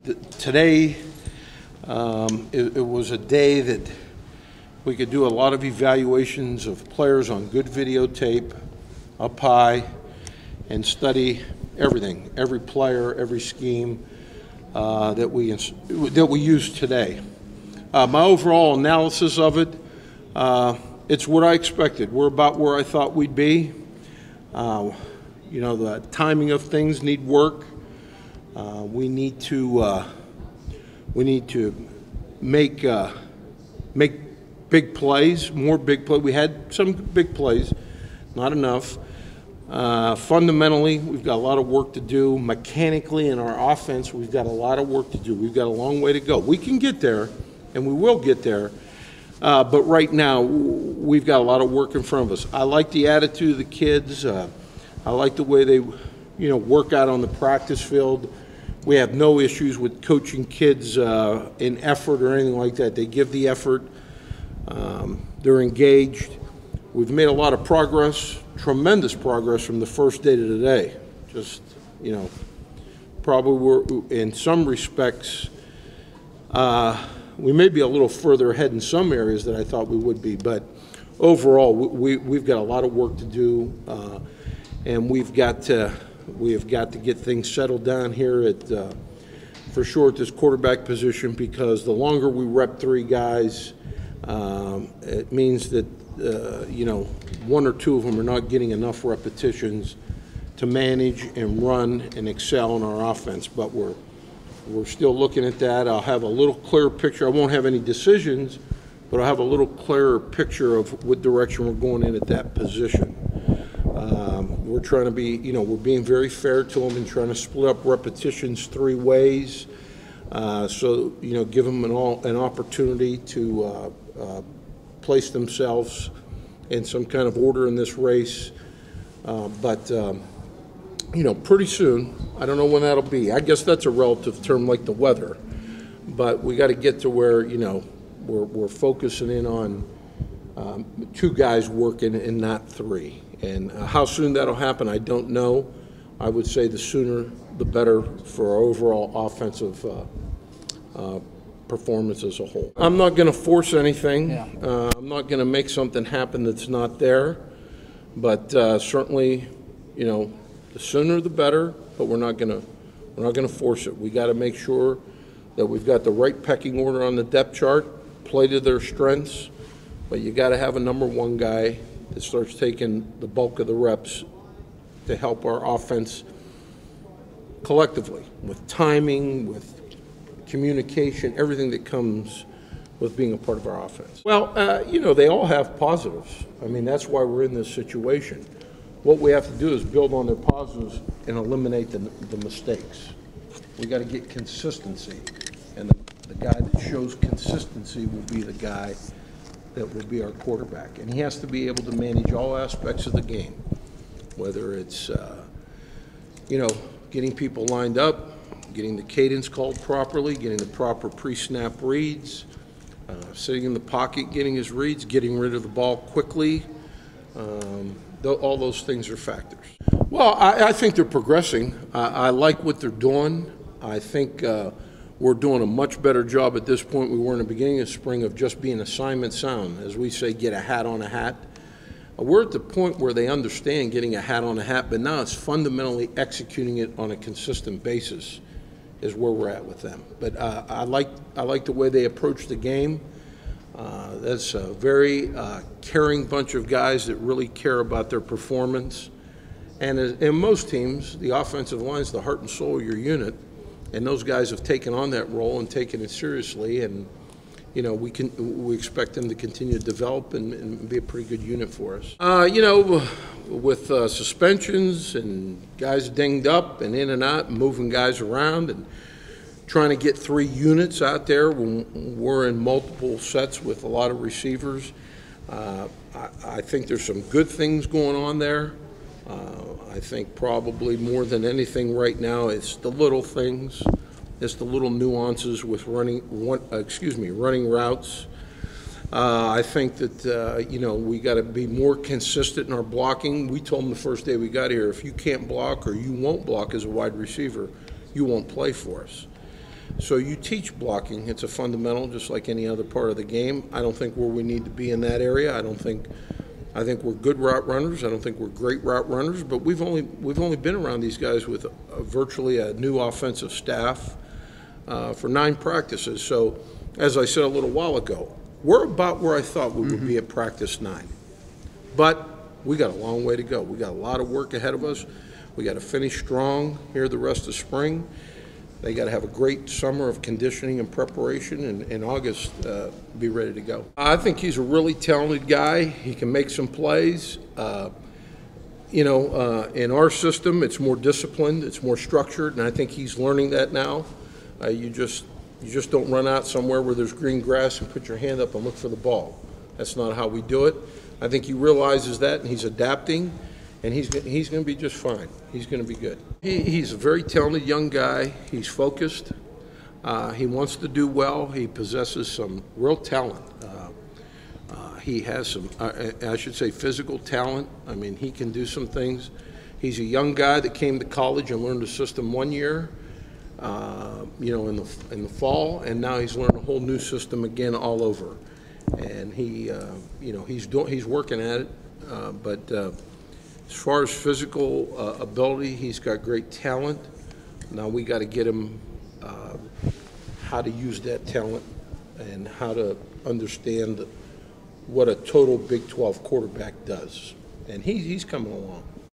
Today, it was a day that we could do a lot of evaluations of players on good videotape up high and study everything, every player, every scheme that we use today. My overall analysis of it, it's what I expected. We're about where I thought we'd be. The timing of things need work. We need to make big plays, more big plays. We had some big plays, not enough. Fundamentally, we've got a lot of work to do. Mechanically, in our offense, we've got a lot of work to do. We've got a long way to go. We can get there, and we will get there. But right now, we've got a lot of work in front of us. I like the attitude of the kids. I like the way they, work out on the practice field. We have no issues with coaching kids in effort or anything like that. They give the effort. They're engaged. We've made a lot of progress, tremendous progress from the first day to today. Just, probably we're, in some respects, we may be a little further ahead in some areas than I thought we would be, but overall, we've got a lot of work to do, and we have got to get things settled down here at, for sure, at this quarterback position, because the longer we rep three guys, it means that one or two of them are not getting enough repetitions to manage and run and excel in our offense. But we're still looking at that. I'll have a little clearer picture. I won't have any decisions, but I'll have a little clearer picture of what direction we're going in at that position. We're trying to be, we're being very fair to them and trying to split up repetitions three ways. So, give them an opportunity to place themselves in some kind of order in this race. But pretty soon, I don't know when that'll be. I guess that's a relative term like the weather. But we got to get to where, we're focusing in on two guys working and not three. And how soon that'll happen, I don't know. I would say the sooner the better for our overall offensive performance as a whole. I'm not going to force anything. I'm not going to make something happen that's not there. But certainly, the sooner the better. But we're not going to force it. We got to make sure that we've got the right pecking order on the depth chart, play to their strengths. But you got to have a number one guy that starts taking the bulk of the reps to help our offense collectively, with timing, with communication, everything that comes with being a part of our offense. Well, they all have positives. I mean, that's why we're in this situation. What we have to do is build on their positives and eliminate the mistakes. We got to get consistency, and the guy that shows consistency will be the guy that will be our quarterback. And he has to be able to manage all aspects of the game, whether it's, getting people lined up, getting the cadence called properly, getting the proper pre-snap reads, sitting in the pocket, getting his reads, getting rid of the ball quickly. All those things are factors. Well, I think they're progressing. I like what they're doing. I think we're doing a much better job at this point we were in the beginning of spring of just being assignment sound. As we say, get a hat on a hat. We're at the point where they understand getting a hat on a hat, but now it's fundamentally executing it on a consistent basis is where we're at with them. But I like the way they approach the game. That's a very caring bunch of guys that really care about their performance. And in most teams, the offensive line is the heart and soul of your unit. And those guys have taken on that role and taken it seriously, and we expect them to continue to develop and be a pretty good unit for us. With suspensions and guys dinged up and in and out, and moving guys around and trying to get three units out there when we're in multiple sets with a lot of receivers. I think there's some good things going on there. I think probably more than anything right now, it's the little things. It's the little nuances with running routes. I think that, we got to be more consistent in our blocking. We told them the first day we got here, if you can't block or you won't block as a wide receiver, you won't play for us. So you teach blocking. It's a fundamental, just like any other part of the game. I don't think where we need to be in that area. I think we're good route runners. I don't think we're great route runners, but we've only been around these guys with virtually a new offensive staff for 9 practices. So, as I said a little while ago, we're about where I thought we would be at practice 9. But we got a long way to go. We got a lot of work ahead of us. We got to finish strong here the rest of spring. They got to have a great summer of conditioning and preparation, and in August, be ready to go. I think he's a really talented guy. He can make some plays. In our system, it's more disciplined, it's more structured, and I think he's learning that now. You just don't run out somewhere where there's green grass and put your hand up and look for the ball. That's not how we do it. I think he realizes that, and he's adapting. And he's going to be just fine. He's going to be good. He's a very talented young guy. He's focused. He wants to do well. He possesses some real talent. He has some, I should say, physical talent. I mean, he can do some things. He's a young guy that came to college and learned the system 1 year, in the fall, and now he's learned a whole new system again all over. And he's working at it, but. As far as physical ability, he's got great talent. Now we got to get him how to use that talent and how to understand what a total Big 12 quarterback does. And he's coming along.